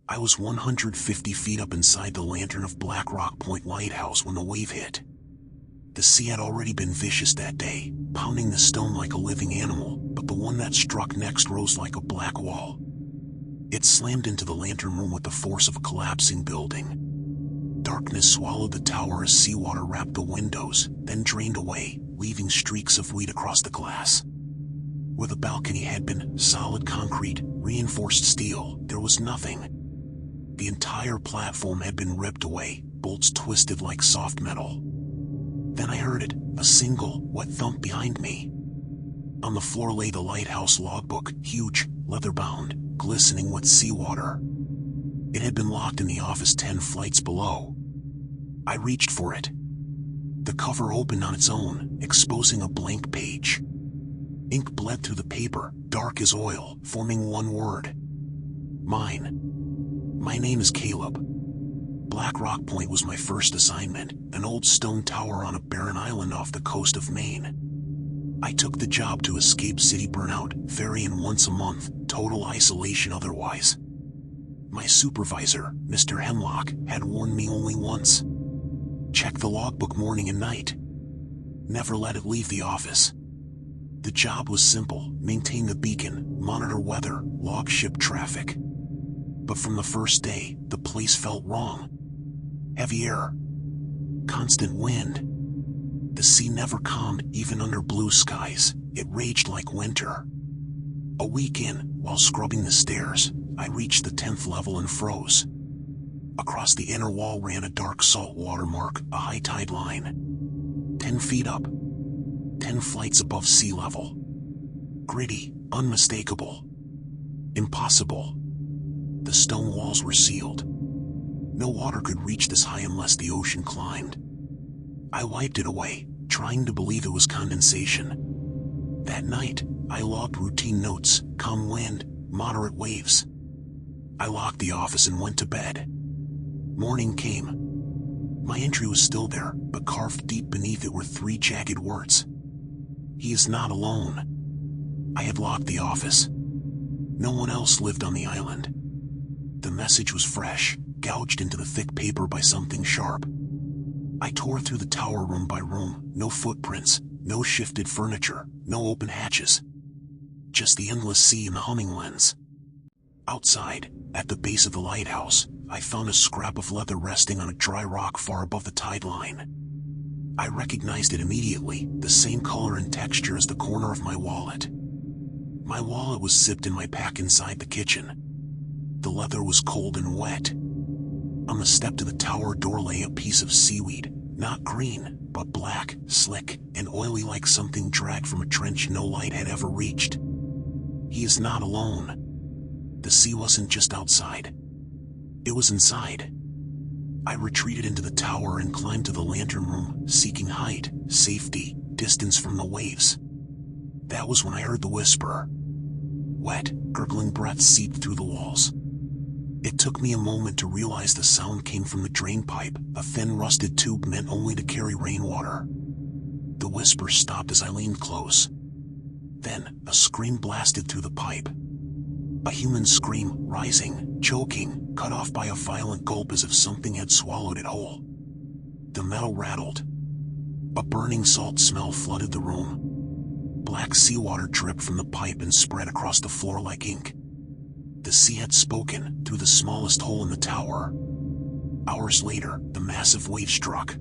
I was 150 feet up inside the lantern of Black Rock Point Lighthouse when the wave hit. The sea had already been vicious that day, pounding the stone like a living animal, but the one that struck next rose like a black wall. It slammed into the lantern room with the force of a collapsing building. Darkness swallowed the tower as seawater wrapped the windows, then drained away, leaving streaks of white across the glass. Where the balcony had been solid concrete, reinforced steel, there was nothing. The entire platform had been ripped away, bolts twisted like soft metal. Then I heard it, a single, wet thump behind me. On the floor lay the lighthouse logbook, huge, leather-bound, glistening with seawater. It had been locked in the office 10 flights below. I reached for it. The cover opened on its own, exposing a blank page. Ink bled through the paper, dark as oil, forming one word. Mine. My name is Caleb. Black Rock Point was my first assignment, an old stone tower on a barren island off the coast of Maine. I took the job to escape city burnout, ferrying once a month, total isolation otherwise. My supervisor, Mr. Hemlock, had warned me only once. Check the logbook morning and night. Never let it leave the office. The job was simple: maintain the beacon, monitor weather, log ship traffic. But from the first day, the place felt wrong. Heavy air. Constant wind. The sea never calmed, even under blue skies. It raged like winter. A week in, while scrubbing the stairs, I reached the 10th level and froze. Across the inner wall ran a dark salt water mark, a high tide line. 10 feet up. 10 flights above sea level. Gritty, unmistakable. Impossible. The stone walls were sealed. No water could reach this high unless the ocean climbed. I wiped it away, trying to believe it was condensation. That night, I logged routine notes: calm wind, moderate waves. I locked the office and went to bed. Morning came. My entry was still there, but carved deep beneath it were 3 jagged words. He is not alone. I had locked the office. No one else lived on the island. The message was fresh, gouged into the thick paper by something sharp. I tore through the tower room by room, no footprints, no shifted furniture, no open hatches. Just the endless sea and the humming lens. Outside, at the base of the lighthouse, I found a scrap of leather resting on a dry rock far above the tide line. I recognized it immediately, the same color and texture as the corner of my wallet. My wallet was zipped in my pack inside the kitchen. The leather was cold and wet. On the step to the tower door lay a piece of seaweed, not green, but black, slick, and oily like something dragged from a trench no light had ever reached. He is not alone. The sea wasn't just outside. It was inside. I retreated into the tower and climbed to the lantern room, seeking height, safety, distance from the waves. That was when I heard the whisper. Wet, gurgling breaths seeped through the walls. It took me a moment to realize the sound came from the drain pipe, a thin rusted tube meant only to carry rainwater. The whisper stopped as I leaned close. Then, a scream blasted through the pipe. A human scream, rising, choking, cut off by a violent gulp as if something had swallowed it whole. The metal rattled. A burning salt smell flooded the room. Black seawater dripped from the pipe and spread across the floor like ink. The sea had spoken, through the smallest hole in the tower. Hours later, the massive wave struck.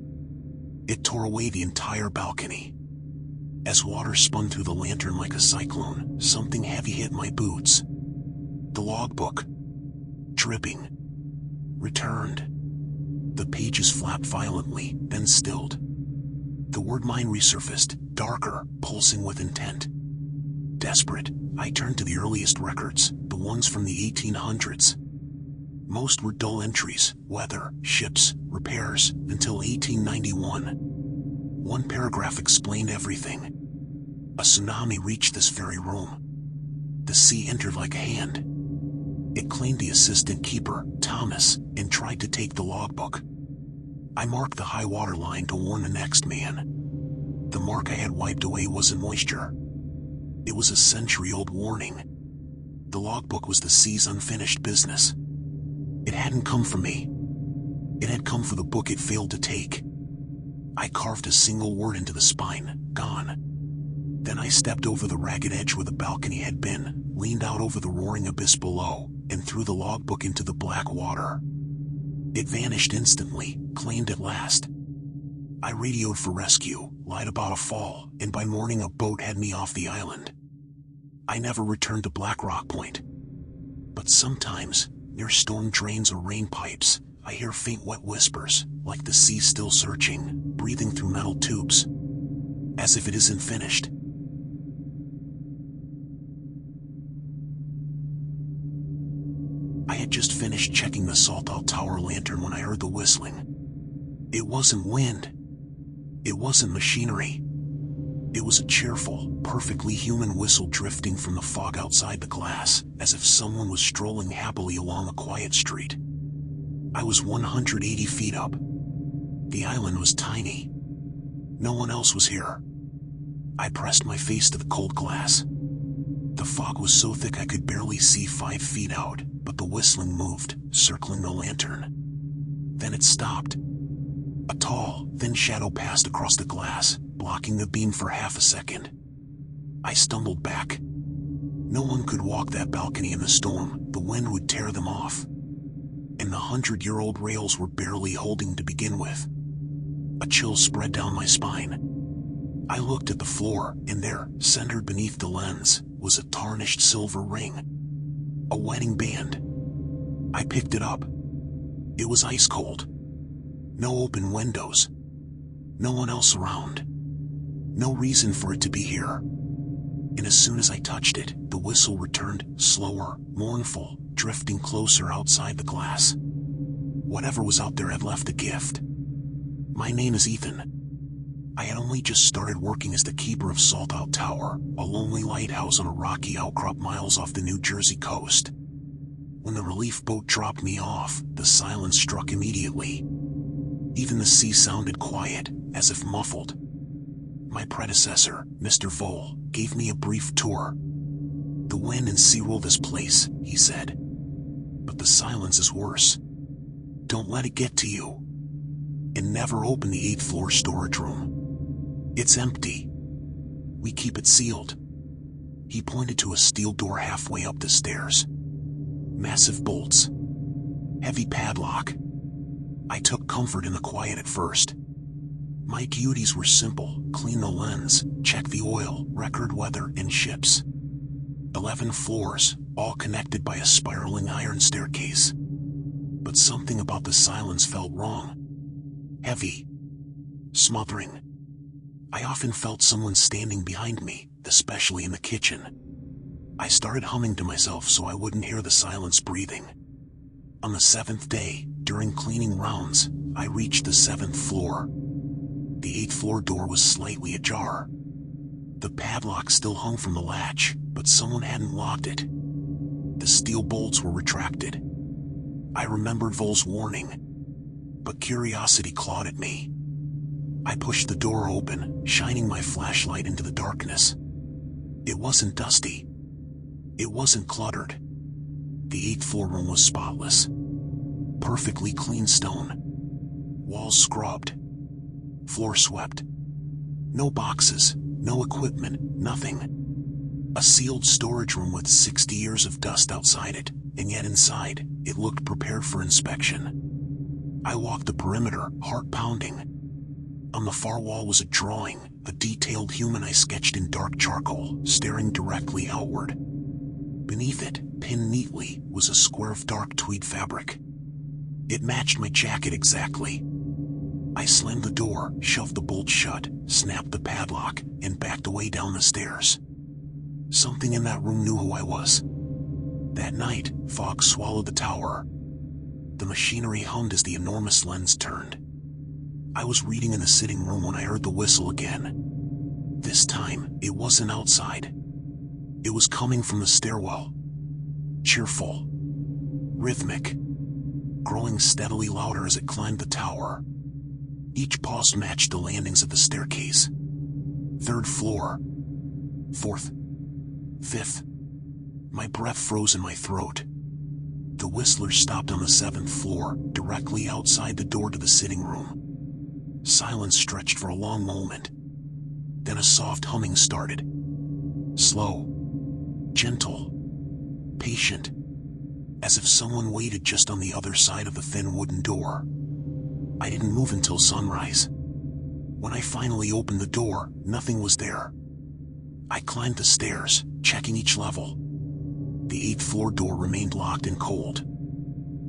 It tore away the entire balcony. As water spun through the lantern like a cyclone, something heavy hit my boots. The logbook. Dripping. Returned. The pages flapped violently, then stilled. The word mine resurfaced, darker, pulsing with intent. Desperate, I turned to the earliest records, the ones from the 1800s. Most were dull entries: weather, ships, repairs, until 1891. One paragraph explained everything. A tsunami reached this very room. The sea entered like a hand. It claimed the assistant keeper, Thomas, and tried to take the logbook. I marked the high water line to warn the next man. The mark I had wiped away wasn't moisture. It was a century-old warning. The logbook was the sea's unfinished business. It hadn't come for me. It had come for the book it failed to take. I carved a single word into the spine, gone. Then I stepped over the ragged edge where the balcony had been, leaned out over the roaring abyss below, and threw the logbook into the black water. It vanished instantly, claimed at last. I radioed for rescue, lied about a fall, and by morning a boat had me off the island. I never returned to Black Rock Point. But sometimes, near storm drains or rain pipes, I hear faint wet whispers, like the sea still searching, breathing through metal tubes. As if it isn't finished. I had just finished checking the Salthouse Tower lantern when I heard the whistling. It wasn't wind. It wasn't machinery. It was a cheerful, perfectly human whistle drifting from the fog outside the glass, as if someone was strolling happily along a quiet street. I was 180 feet up. The island was tiny. No one else was here. I pressed my face to the cold glass. The fog was so thick I could barely see 5 feet out, but the whistling moved, circling the lantern. Then it stopped. A tall, thin shadow passed across the glass, blocking the beam for half a second. I stumbled back. No one could walk that balcony in the storm. The wind would tear them off. And the 100-year-old rails were barely holding to begin with. A chill spread down my spine. I looked at the floor, and there, centered beneath the lens, was a tarnished silver ring. A wedding band. I picked it up. It was ice cold. No open windows. No one else around. No reason for it to be here. And as soon as I touched it, the whistle returned, slower, mournful, drifting closer outside the glass. Whatever was out there had left a gift. My name is Ethan. I had only just started working as the keeper of Salthouse Tower, a lonely lighthouse on a rocky outcrop miles off the New Jersey coast. When the relief boat dropped me off, the silence struck immediately. Even the sea sounded quiet, as if muffled. My predecessor, Mr. Vole, gave me a brief tour. The wind and sea rule this place, he said. But the silence is worse. Don't let it get to you. And never open the 8th floor storage room. It's empty. We keep it sealed. He pointed to a steel door halfway up the stairs. Massive bolts. Heavy padlock. I took comfort in the quiet at first. My duties were simple: clean the lens, check the oil, record weather and ships. 11 floors, all connected by a spiraling iron staircase. But something about the silence felt wrong. Heavy. Smothering. I often felt someone standing behind me, especially in the kitchen. I started humming to myself so I wouldn't hear the silence breathing. On the 7th day, during cleaning rounds, I reached the 7th floor. The 8th floor door was slightly ajar. The padlock still hung from the latch, but someone hadn't locked it. The steel bolts were retracted. I remembered Vole's warning, but curiosity clawed at me. I pushed the door open, shining my flashlight into the darkness. It wasn't dusty. It wasn't cluttered. The 8th floor room was spotless. Perfectly clean stone. Walls scrubbed. Floor swept. No boxes, no equipment, nothing. A sealed storage room with 60 years of dust outside it, and yet inside, it looked prepared for inspection. I walked the perimeter, heart pounding. On the far wall was a drawing, a detailed human I sketched in dark charcoal, staring directly outward. Beneath it, pinned neatly, was a square of dark tweed fabric. It matched my jacket exactly. I slammed the door, shoved the bolt shut, snapped the padlock, and backed away down the stairs. Something in that room knew who I was. That night, fog swallowed the tower. The machinery hummed as the enormous lens turned. I was reading in the sitting room when I heard the whistle again. This time, it wasn't outside. It was coming from the stairwell. Cheerful. Rhythmic. Growing steadily louder as it climbed the tower. Each pulse matched the landings of the staircase. 3rd floor. 4th. 5th. My breath froze in my throat. The Whistler stopped on the 7th floor, directly outside the door to the sitting room. Silence stretched for a long moment. Then a soft humming started. Slow, gentle, patient, as if someone waited just on the other side of the thin wooden door. I didn't move until sunrise. When I finally opened the door, nothing was there. I climbed the stairs, checking each level. The 8th floor door remained locked and cold.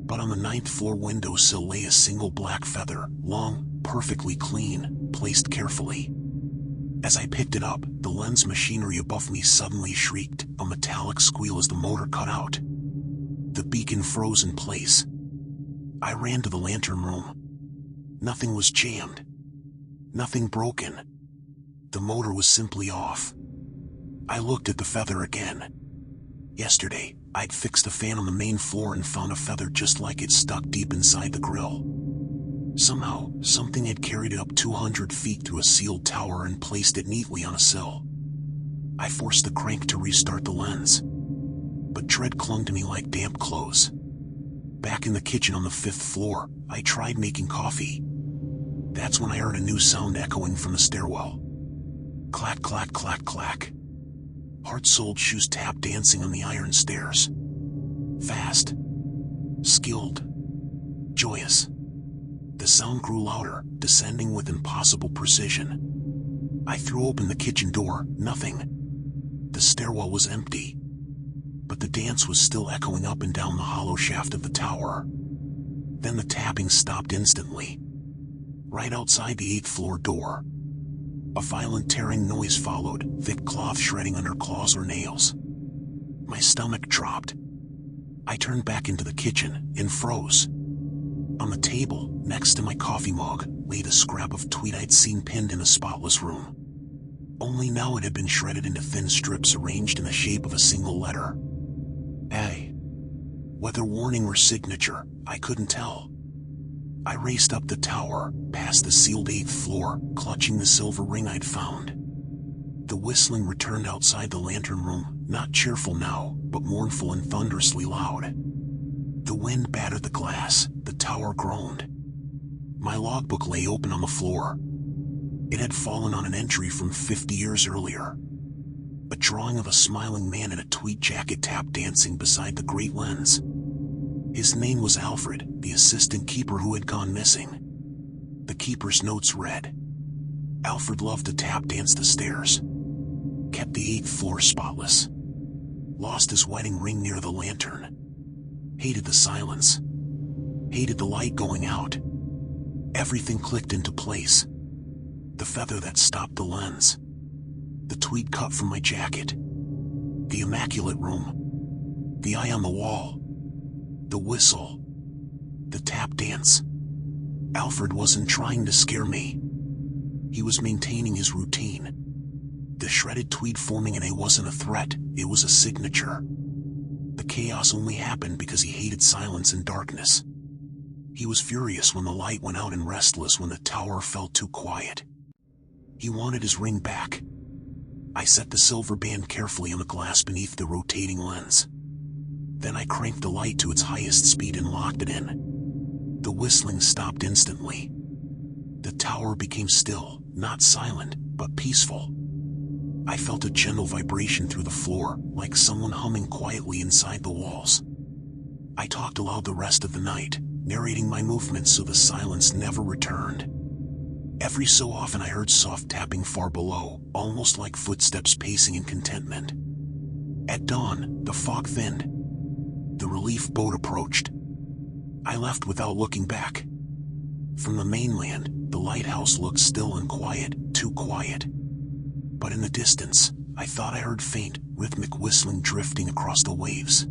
But on the 9th floor windowsill lay a single black feather, long, perfectly clean, placed carefully. As I picked it up, the lens machinery above me suddenly shrieked, a metallic squeal as the motor cut out. The beacon froze in place. I ran to the lantern room. Nothing was jammed. Nothing broken. The motor was simply off. I looked at the feather again. Yesterday, I'd fixed a fan on the main floor and found a feather just like it stuck deep inside the grill. Somehow, something had carried it up 200 feet through a sealed tower and placed it neatly on a sill. I forced the crank to restart the lens. But dread clung to me like damp clothes. Back in the kitchen on the 5th floor, I tried making coffee. That's when I heard a new sound echoing from the stairwell. Clack, clack, clack, clack. Heart-soled shoes tap dancing on the iron stairs. Fast. Skilled. Joyous. The sound grew louder, descending with impossible precision. I threw open the kitchen door, nothing. The stairwell was empty. But the dance was still echoing up and down the hollow shaft of the tower. Then the tapping stopped instantly. Right outside the 8th floor door. A violent tearing noise followed, thick cloth shredding under claws or nails. My stomach dropped. I turned back into the kitchen and froze. On the table, next to my coffee mug, lay the scrap of tweed I'd seen pinned in a spotless room. Only now it had been shredded into thin strips arranged in the shape of a single letter. A. Whether warning or signature, I couldn't tell. I raced up the tower, past the sealed 8th floor, clutching the silver ring I'd found. The whistling returned outside the lantern room, not cheerful now, but mournful and thunderously loud. The wind battered the glass, the tower groaned. My logbook lay open on the floor. It had fallen on an entry from 50 years earlier. A drawing of a smiling man in a tweed jacket tap dancing beside the great lens. His name was Alfred, the assistant keeper who had gone missing. The keeper's notes read, Alfred loved to tap dance the stairs. Kept the 8th floor spotless. Lost his wedding ring near the lantern. Hated the silence. Hated the light going out. Everything clicked into place. The feather that stopped the lens. The tweed cut from my jacket. The immaculate room. The eye on the wall. The whistle. The tap dance. Alfred wasn't trying to scare me. He was maintaining his routine. The shredded tweed forming an A wasn't a threat, it was a signature. The chaos only happened because he hated silence and darkness. He was furious when the light went out and restless when the tower felt too quiet. He wanted his ring back. I set the silver band carefully on the glass beneath the rotating lens. Then I cranked the light to its highest speed and locked it in. The whistling stopped instantly. The tower became still, not silent, but peaceful. I felt a gentle vibration through the floor, like someone humming quietly inside the walls. I talked aloud the rest of the night, narrating my movements so the silence never returned. Every so often I heard soft tapping far below, almost like footsteps pacing in contentment. At dawn, the fog thinned. The relief boat approached. I left without looking back. From the mainland, the lighthouse looked still and quiet, too quiet. But in the distance, I thought I heard faint, rhythmic whistling drifting across the waves.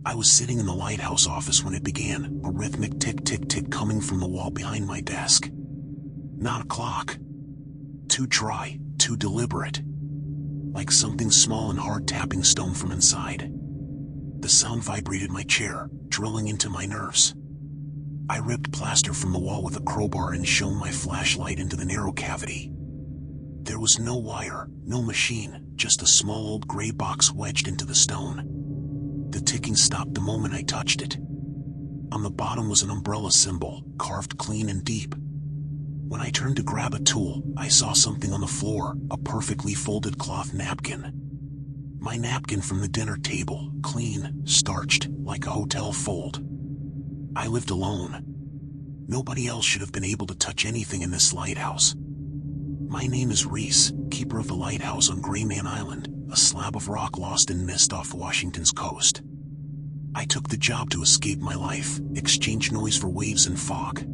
I was sitting in the lighthouse office when it began, a rhythmic tick-tick-tick coming from the wall behind my desk. Not a clock. Too dry, too deliberate. Like something small and hard tapping stone from inside. The sound vibrated my chair, drilling into my nerves. I ripped plaster from the wall with a crowbar and shone my flashlight into the narrow cavity. There There was no wire, no machine, just a small old gray box wedged into the stone. The ticking stopped the moment I touched it. On the bottom was an umbrella symbol, carved clean and deep. When I turned to grab a tool, I saw something on the floor, a perfectly folded cloth napkin. My napkin from the dinner table, clean, starched, like a hotel fold. I lived alone. Nobody else should have been able to touch anything in this lighthouse. My name is Reese, keeper of the lighthouse on Gray Man Island, a slab of rock lost in mist off Washington's coast. I took the job to escape my life, exchange noise for waves and fog.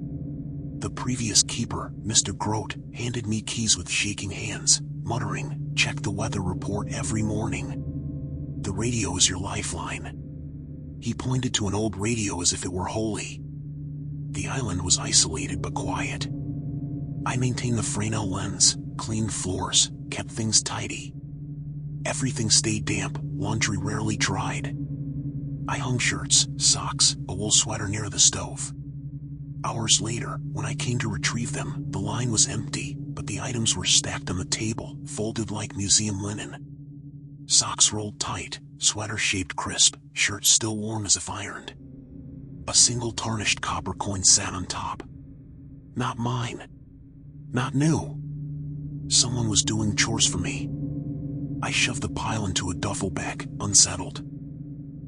The previous keeper, Mr. Grote, handed me keys with shaking hands, muttering, "Check the weather report every morning. The radio is your lifeline." He pointed to an old radio as if it were holy. The island was isolated but quiet. I maintained the Fresnel lens, cleaned floors, kept things tidy. Everything stayed damp, laundry rarely dried. I hung shirts, socks, a wool sweater near the stove. Hours later, when I came to retrieve them, the line was empty, but the items were stacked on the table, folded like museum linen. Socks rolled tight, sweater shaped crisp, shirt still warm as if ironed. A single tarnished copper coin sat on top. Not mine. Not new. Someone was doing chores for me. I shoved the pile into a duffel bag, unsettled.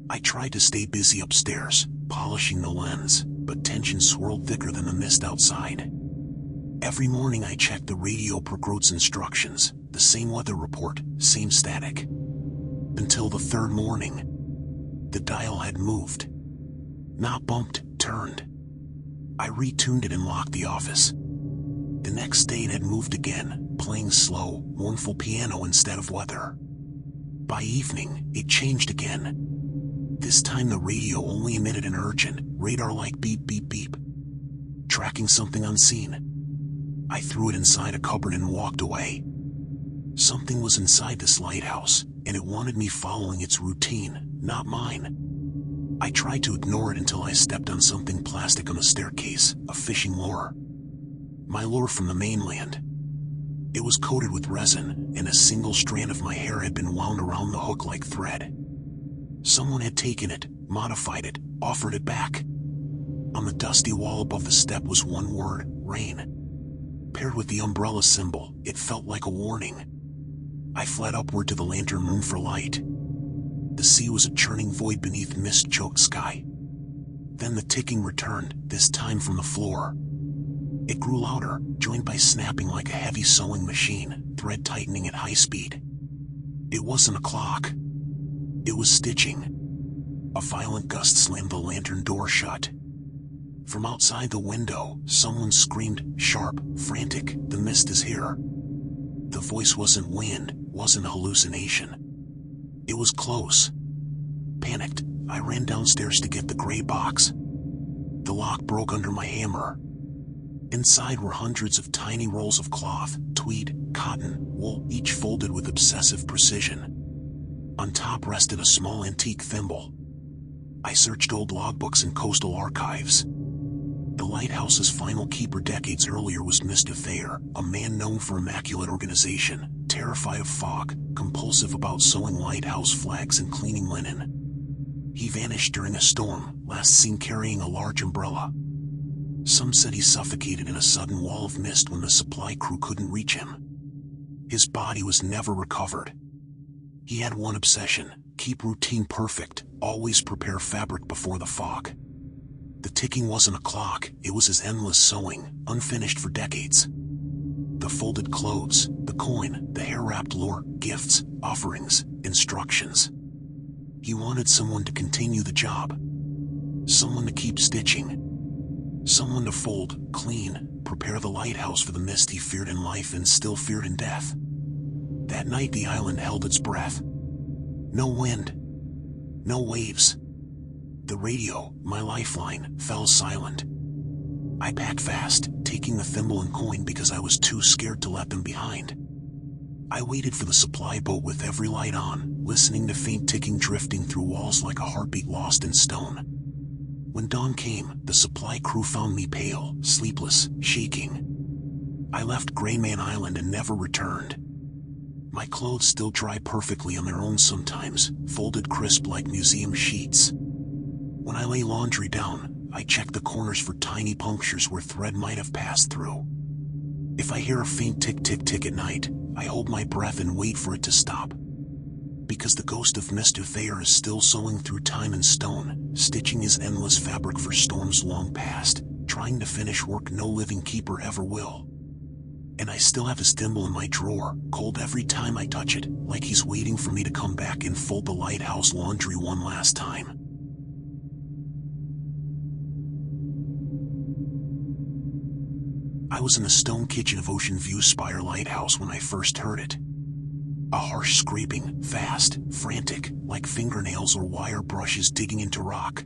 I tried to stay busy upstairs, polishing the lens, but tension swirled thicker than the mist outside. Every morning I checked the radio per Grote's instructions, the same weather report, same static. Until the third morning. The dial had moved. Not bumped, turned. I retuned it and locked the office. The next day it had moved again, playing slow, mournful piano instead of weather. By evening, it changed again. This time the radio only emitted an urgent, radar-like beep beep beep. Tracking something unseen. I threw it inside a cupboard and walked away. Something was inside this lighthouse, and it wanted me following its routine, not mine. I tried to ignore it until I stepped on something plastic on the staircase, a fishing lure. My lure from the mainland. It was coated with resin, and a single strand of my hair had been wound around the hook like thread. Someone had taken it, modified it, offered it back. On the dusty wall above the step was one word, rain. Paired with the umbrella symbol, it felt like a warning. I fled upward to the lantern moon for light. The sea was a churning void beneath mist-choked sky. Then the ticking returned, this time from the floor. It grew louder, joined by snapping like a heavy sewing machine, thread tightening at high speed. It wasn't a clock. It was stitching. A violent gust slammed the lantern door shut. From outside the window, someone screamed, sharp, frantic, "The mist is here." The voice wasn't wind, wasn't hallucination. It was close. Panicked, I ran downstairs to get the gray box. The lock broke under my hammer. Inside were hundreds of tiny rolls of cloth, tweed, cotton, wool, each folded with obsessive precision. On top rested a small antique thimble. I searched old logbooks and coastal archives. The lighthouse's final keeper decades earlier was Mr. Thayer, a man known for immaculate organization, terrified of fog, compulsive about sewing lighthouse flags and cleaning linen. He vanished during a storm, last seen carrying a large umbrella. Some said he suffocated in a sudden wall of mist when the supply crew couldn't reach him. His body was never recovered. He had one obsession: keep routine perfect, always prepare fabric before the fog. The ticking wasn't a clock, it was his endless sewing, unfinished for decades. The folded clothes, the coin, the hair-wrapped lure, gifts, offerings, instructions. He wanted someone to continue the job. Someone to keep stitching. Someone to fold, clean, prepare the lighthouse for the mist he feared in life and still feared in death. That night the island held its breath. No wind. No waves. The radio, my lifeline, fell silent. I packed fast, taking the thimble and coin because I was too scared to let them behind. I waited for the supply boat with every light on, listening to faint ticking drifting through walls like a heartbeat lost in stone. When dawn came, the supply crew found me pale, sleepless, shaking. I left Gray Man Island and never returned. My clothes still dry perfectly on their own sometimes, folded crisp like museum sheets. When I lay laundry down, I check the corners for tiny punctures where thread might have passed through. If I hear a faint tick-tick-tick at night, I hold my breath and wait for it to stop. Because the ghost of Mr. Thayer is still sewing through time and stone, stitching his endless fabric for storms long past, trying to finish work no living keeper ever will. And I still have his thimble in my drawer, cold every time I touch it, like he's waiting for me to come back and fold the lighthouse laundry one last time. I was in the stone kitchen of Ocean View Spire Lighthouse when I first heard it. A harsh scraping, fast, frantic, like fingernails or wire brushes digging into rock.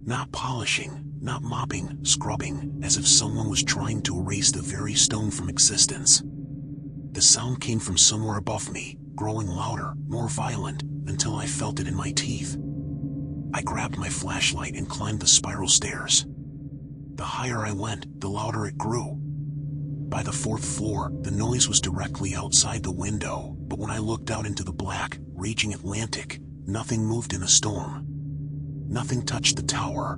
Not polishing, not mopping, scrubbing, as if someone was trying to erase the very stone from existence. The sound came from somewhere above me, growing louder, more violent, until I felt it in my teeth. I grabbed my flashlight and climbed the spiral stairs. The higher I went, the louder it grew. By the 4th floor, the noise was directly outside the window, but when I looked out into the black, raging Atlantic, nothing moved in the storm. Nothing touched the tower.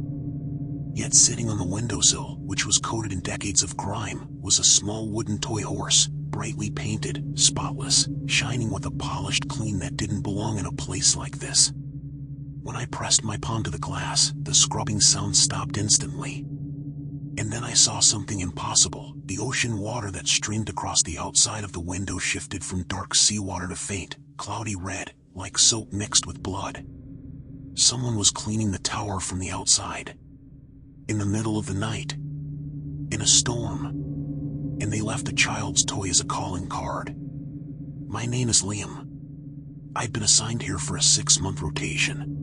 Yet sitting on the windowsill, which was coated in decades of grime, was a small wooden toy horse, brightly painted, spotless, shining with a polished clean that didn't belong in a place like this. When I pressed my palm to the glass, the scrubbing sound stopped instantly. And then I saw something impossible. The ocean water that streamed across the outside of the window shifted from dark seawater to faint, cloudy red, like soap mixed with blood. Someone was cleaning the tower from the outside. In the middle of the night. In a storm. And they left a child's toy as a calling card. My name is Liam. I'd been assigned here for a 6-month rotation.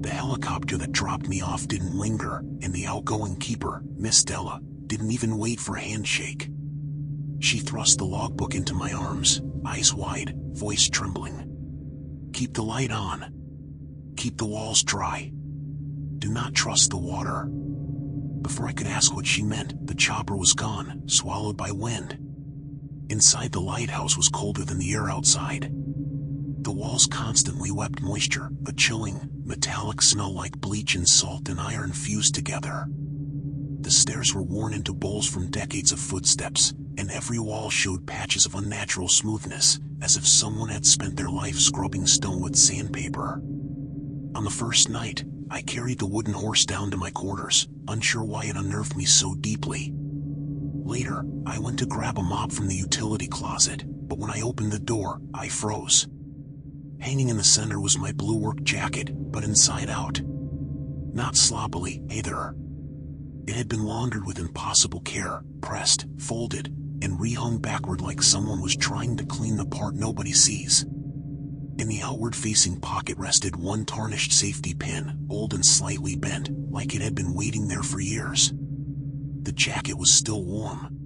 The helicopter that dropped me off didn't linger, and the outgoing keeper, Miss Della, didn't even wait for a handshake. She thrust the logbook into my arms, eyes wide, voice trembling. Keep the light on. Keep the walls dry. Do not trust the water. Before I could ask what she meant, the chopper was gone, swallowed by wind. Inside the lighthouse was colder than the air outside. The walls constantly wept moisture, a chilling, metallic smell like bleach and salt and iron fused together. The stairs were worn into bowls from decades of footsteps, and every wall showed patches of unnatural smoothness, as if someone had spent their life scrubbing stone with sandpaper. On the first night, I carried the wooden horse down to my quarters, unsure why it unnerved me so deeply. Later, I went to grab a mop from the utility closet, but when I opened the door, I froze. Hanging in the center was my blue work jacket, but inside out. Not sloppily, either. It had been laundered with impossible care, pressed, folded, and rehung backward like someone was trying to clean the part nobody sees. In the outward-facing pocket rested one tarnished safety pin, old and slightly bent, like it had been waiting there for years. The jacket was still warm.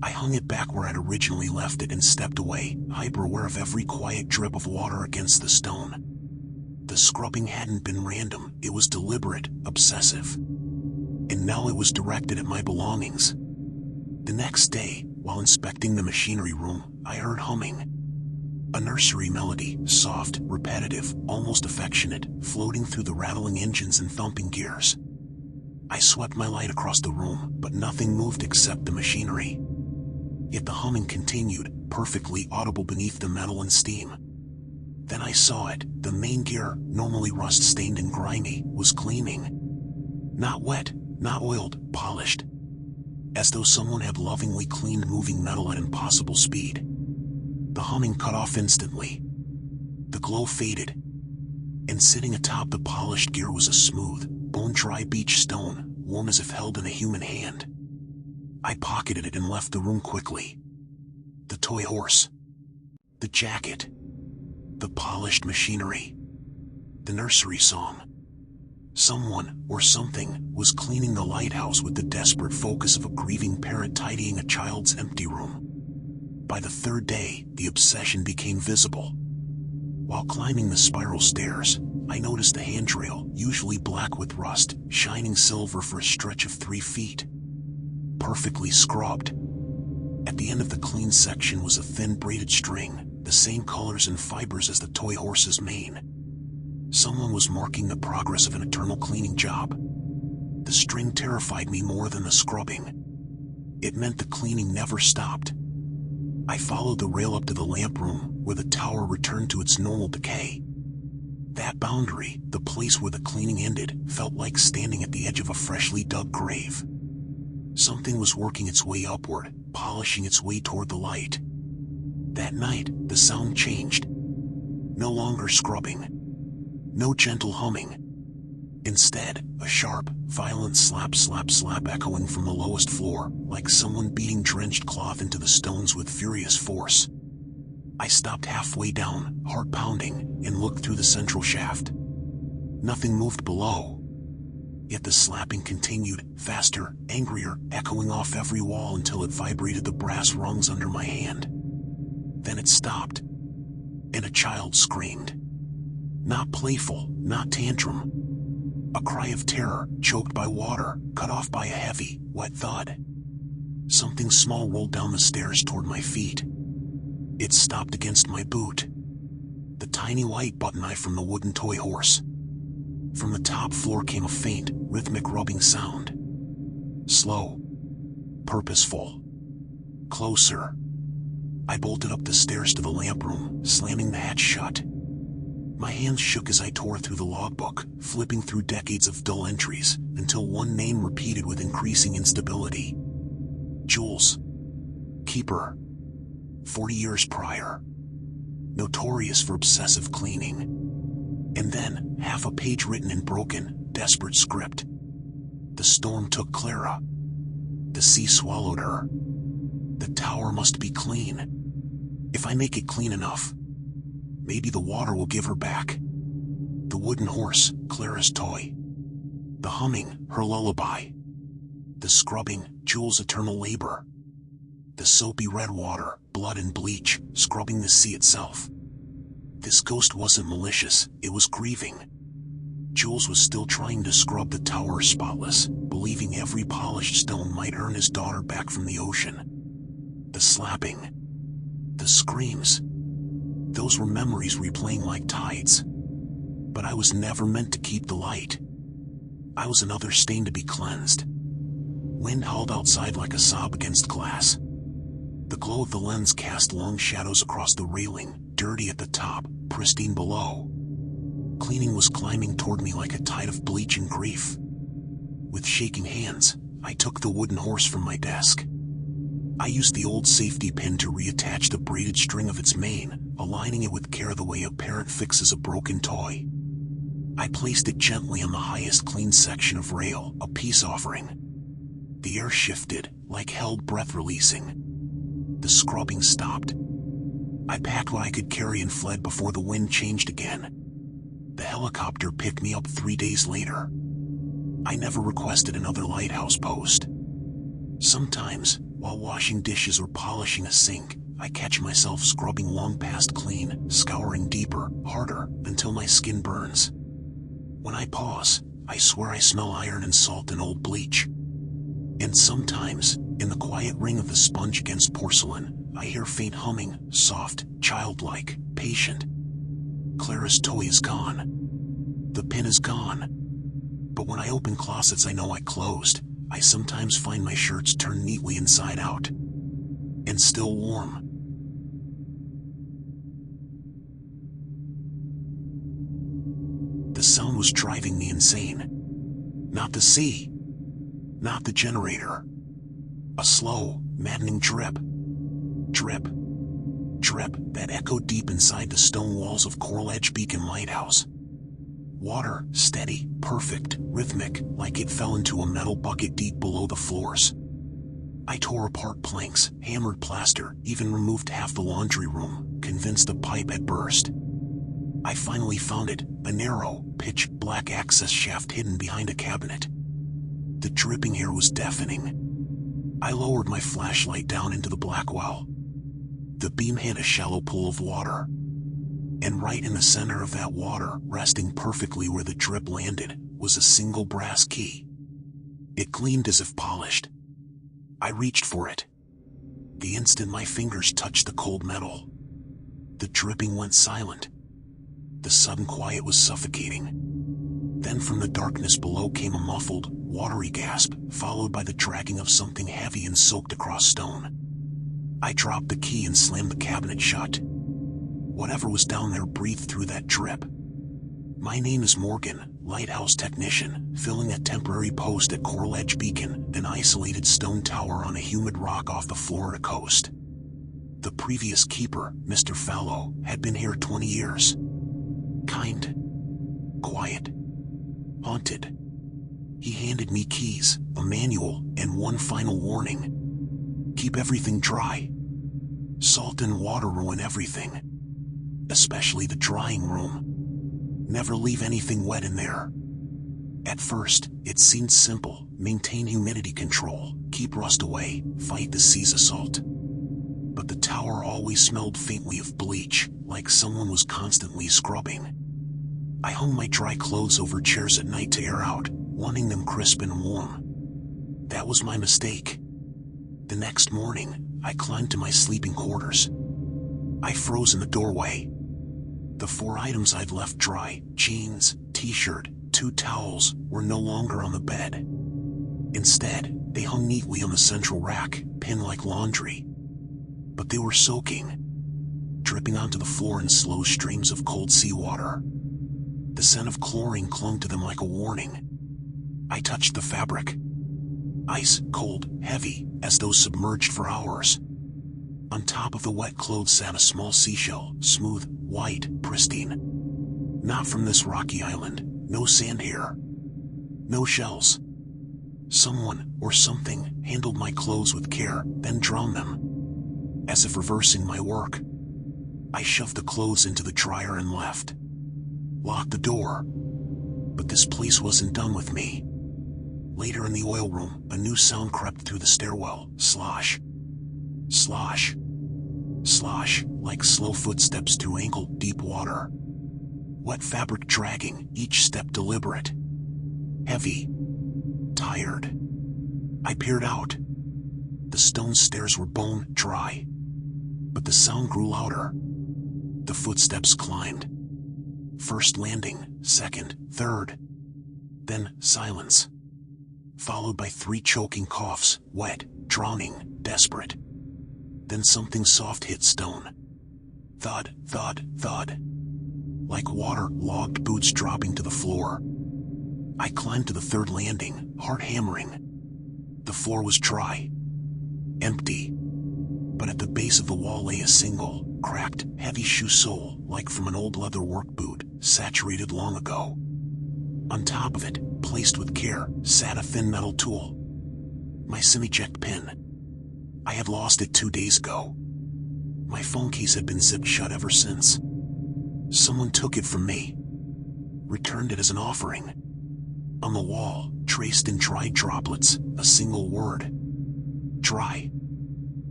I hung it back where I'd originally left it and stepped away, hyper-aware of every quiet drip of water against the stone. The scrubbing hadn't been random, it was deliberate, obsessive. And now it was directed at my belongings. The next day, while inspecting the machinery room, I heard humming. A nursery melody, soft, repetitive, almost affectionate, floating through the rattling engines and thumping gears. I swept my light across the room, but nothing moved except the machinery. Yet the humming continued, perfectly audible beneath the metal and steam. Then I saw it. The main gear, normally rust-stained and grimy, was gleaming. Not wet, not oiled, polished. As though someone had lovingly cleaned moving metal at impossible speed. The humming cut off instantly. The glow faded. And sitting atop the polished gear was a smooth, bone-dry beach stone, warm as if held in a human hand. I pocketed it and left the room quickly. The toy horse. The jacket. The polished machinery. The nursery song. Someone, or something, was cleaning the lighthouse with the desperate focus of a grieving parent tidying a child's empty room. By the 3rd day, the obsession became visible. While climbing the spiral stairs, I noticed the handrail, usually black with rust, shining silver for a stretch of 3 feet. Perfectly scrubbed. At the end of the clean section was a thin braided string, the same colors and fibers as the toy horse's mane. Someone was marking the progress of an eternal cleaning job. The string terrified me more than the scrubbing. It meant the cleaning never stopped. I followed the rail up to the lamp room, where the tower returned to its normal decay. That boundary, the place where the cleaning ended, felt like standing at the edge of a freshly dug grave. Something was working its way upward, polishing its way toward the light. That night, the sound changed. No longer scrubbing. No gentle humming. Instead, a sharp, violent slap slap slap echoing from the lowest floor, like someone beating drenched cloth into the stones with furious force. I stopped halfway down, heart pounding, and looked through the central shaft. Nothing moved below. Yet the slapping continued, faster, angrier, echoing off every wall until it vibrated the brass rungs under my hand. Then it stopped, and a child screamed. Not playful, not tantrum. A cry of terror, choked by water, cut off by a heavy, wet thud. Something small rolled down the stairs toward my feet. It stopped against my boot. The tiny white button knife from the wooden toy horse. From the top floor came a faint, rhythmic rubbing sound. Slow. Purposeful. Closer. I bolted up the stairs to the lamp room, slamming the hatch shut. My hands shook as I tore through the logbook, flipping through decades of dull entries, until one name repeated with increasing instability. Jules. Keeper. 40 years prior. Notorious for obsessive cleaning. And then, half a page written in broken, desperate script. The storm took Clara. The sea swallowed her. The tower must be clean. If I make it clean enough, maybe the water will give her back. The wooden horse, Clara's toy. The humming, her lullaby. The scrubbing, Jules' eternal labor. The soapy red water, blood and bleach, scrubbing the sea itself. This ghost wasn't malicious, it was grieving. Jules was still trying to scrub the tower spotless, believing every polished stone might earn his daughter back from the ocean. The slapping. The screams. Those were memories replaying like tides. But I was never meant to keep the light. I was another stain to be cleansed. Wind howled outside like a sob against glass. The glow of the lens cast long shadows across the railing, dirty at the top, pristine below. Cleaning was climbing toward me like a tide of bleaching grief. With shaking hands, I took the wooden horse from my desk. I used the old safety pin to reattach the braided string of its mane, aligning it with care the way a parent fixes a broken toy. I placed it gently on the highest clean section of rail, a peace offering. The air shifted, like held breath releasing. The scrubbing stopped. I packed what I could carry and fled before the wind changed again. The helicopter picked me up 3 days later. I never requested another lighthouse post. Sometimes, while washing dishes or polishing a sink, I catch myself scrubbing long past clean, scouring deeper, harder, until my skin burns. When I pause, I swear I smell iron and salt and old bleach. And sometimes, in the quiet ring of the sponge against porcelain, I hear faint humming, soft, childlike, patient. Clara's toy is gone. The pin is gone. But when I open closets I know I closed, I sometimes find my shirts turned neatly inside out. And still warm. The sound was driving me insane. Not the sea. Not the generator. A slow, maddening drip. Drip. Drip that echoed deep inside the stone walls of Coral Edge Beacon Lighthouse. Water, steady, perfect, rhythmic, like it fell into a metal bucket deep below the floors. I tore apart planks, hammered plaster, even removed half the laundry room, convinced a pipe had burst. I finally found it, a narrow, pitch-black access shaft hidden behind a cabinet. The dripping air was deafening. I lowered my flashlight down into the black well. The beam hit a shallow pool of water. And right in the center of that water, resting perfectly where the drip landed, was a single brass key. It gleamed as if polished. I reached for it. The instant my fingers touched the cold metal, The dripping went silent. The sudden quiet was suffocating. Then from the darkness below came a muffled, watery gasp, followed by the dragging of something heavy and soaked across stone. I dropped the key and slammed the cabinet shut. Whatever was down there breathed through that drip. My name is Morgan, lighthouse technician, filling a temporary post at Coral Edge Beacon, an isolated stone tower on a humid rock off the Florida coast. The previous keeper, Mr. Fallow, had been here 20 years. Kind. Quiet. Haunted. He handed me keys, a manual, and one final warning. Keep everything dry. Salt and water ruin everything. Especially the drying room. Never leave anything wet in there. At first, it seemed simple: maintain humidity control, keep rust away, fight the sea's assault. But the tower always smelled faintly of bleach, like someone was constantly scrubbing. I hung my dry clothes over chairs at night to air out, wanting them crisp and warm. That was my mistake. The next morning, I climbed to my sleeping quarters. I froze in the doorway. The 4 items I'd left dry, jeans, t-shirt, 2 towels, were no longer on the bed. Instead, they hung neatly on the central rack, pinned like laundry. But they were soaking, dripping onto the floor in slow streams of cold seawater. The scent of chlorine clung to them like a warning. I touched the fabric. Ice, cold, heavy, as though submerged for hours. On top of the wet clothes sat a small seashell, smooth, white, pristine. Not from this rocky island, no sand here. No shells. Someone, or something, handled my clothes with care, then drowned them. As if reversing my work. I shoved the clothes into the dryer and left. Locked the door. But this place wasn't done with me. Later in the oil room, a new sound crept through the stairwell: slosh. Slosh. Slosh, like slow footsteps through ankle-deep water. Wet fabric dragging, each step deliberate. Heavy. Tired. I peered out. The stone stairs were bone dry. But the sound grew louder. The footsteps climbed. First landing, second, third. Then silence. Followed by 3 choking coughs, wet, drowning, desperate. Then something soft hit stone. Thud, thud, thud. Like water-logged boots dropping to the floor. I climbed to the 3rd landing, heart hammering. The floor was dry. Empty. But at the base of the wall lay a single, cracked, heavy shoe sole, like from an old leather work boot, saturated long ago. On top of it, placed with care, sat a thin metal tool. My semi-eject pin. I had lost it 2 days ago. My phone case had been zipped shut ever since. Someone took it from me. Returned it as an offering. On the wall, traced in dry droplets, a single word. Dry.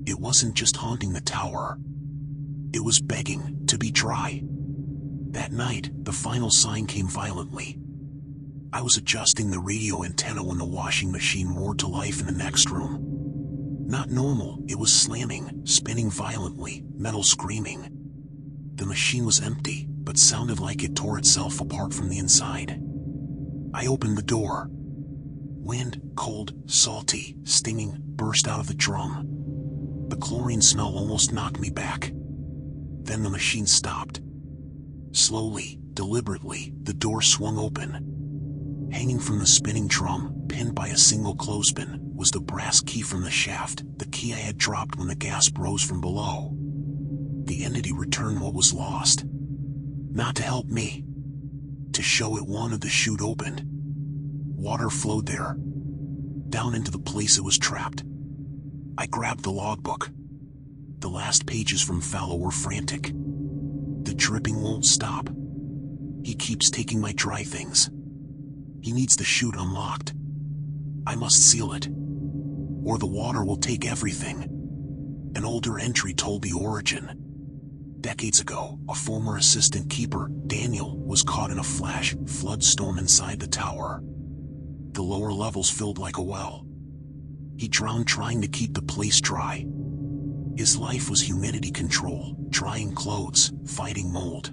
It wasn't just haunting the tower. It was begging to be dry. That night, the final sign came violently. I was adjusting the radio antenna when the washing machine roared to life in the next room. Not normal, it was slamming, spinning violently, metal screaming. The machine was empty, but sounded like it tore itself apart from the inside. I opened the door. Wind, cold, salty, stinging, burst out of the drum. The chlorine smell almost knocked me back. Then the machine stopped. Slowly, deliberately, the door swung open. Hanging from the spinning drum, pinned by a single clothespin, was the brass key from the shaft, the key I had dropped when the gasp rose from below. The entity returned what was lost. Not to help me. To show it wanted the chute opened. Water flowed there. Down into the place it was trapped. I grabbed the logbook. The last pages from Fallow were frantic. The dripping won't stop. He keeps taking my dry things. He needs the chute unlocked. I must seal it, or the water will take everything. An older entry told the origin. Decades ago, a former assistant keeper, Daniel, was caught in a flash flood storm inside the tower. The lower levels filled like a well. He drowned trying to keep the place dry. His life was humidity control, drying clothes, fighting mold.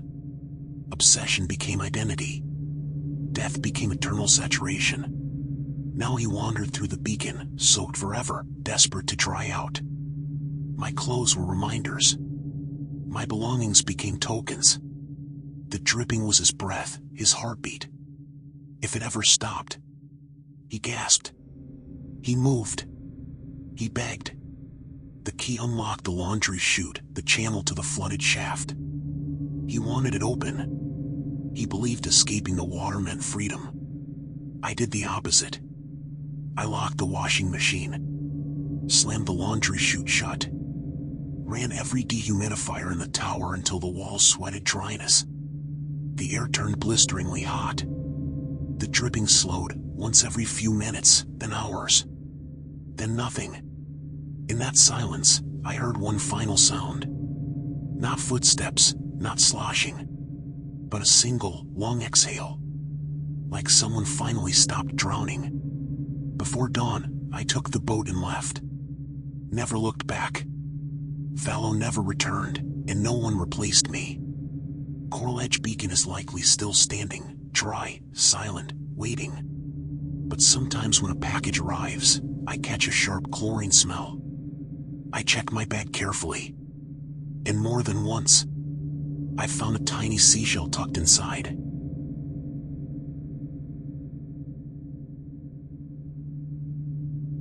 Obsession became identity. Death became eternal saturation. Now he wandered through the beacon, soaked forever, desperate to dry out. My clothes were reminders. My belongings became tokens. The dripping was his breath, his heartbeat. If it ever stopped. He gasped. He moved. He begged. The key unlocked the laundry chute, the channel to the flooded shaft. He wanted it open. He believed escaping the water meant freedom. I did the opposite. I locked the washing machine, slammed the laundry chute shut, ran every dehumidifier in the tower until the walls sweated dryness. The air turned blisteringly hot. The dripping slowed, once every few minutes, then hours. Then nothing. In that silence, I heard one final sound. Not footsteps, not sloshing, but a single, long exhale. Like someone finally stopped drowning. Before dawn, I took the boat and left. Never looked back. Fallow never returned, and no one replaced me. Coral Edge Beacon is likely still standing, dry, silent, waiting. But sometimes when a package arrives, I catch a sharp chlorine smell. I check my bag carefully. And more than once, I've found a tiny seashell tucked inside.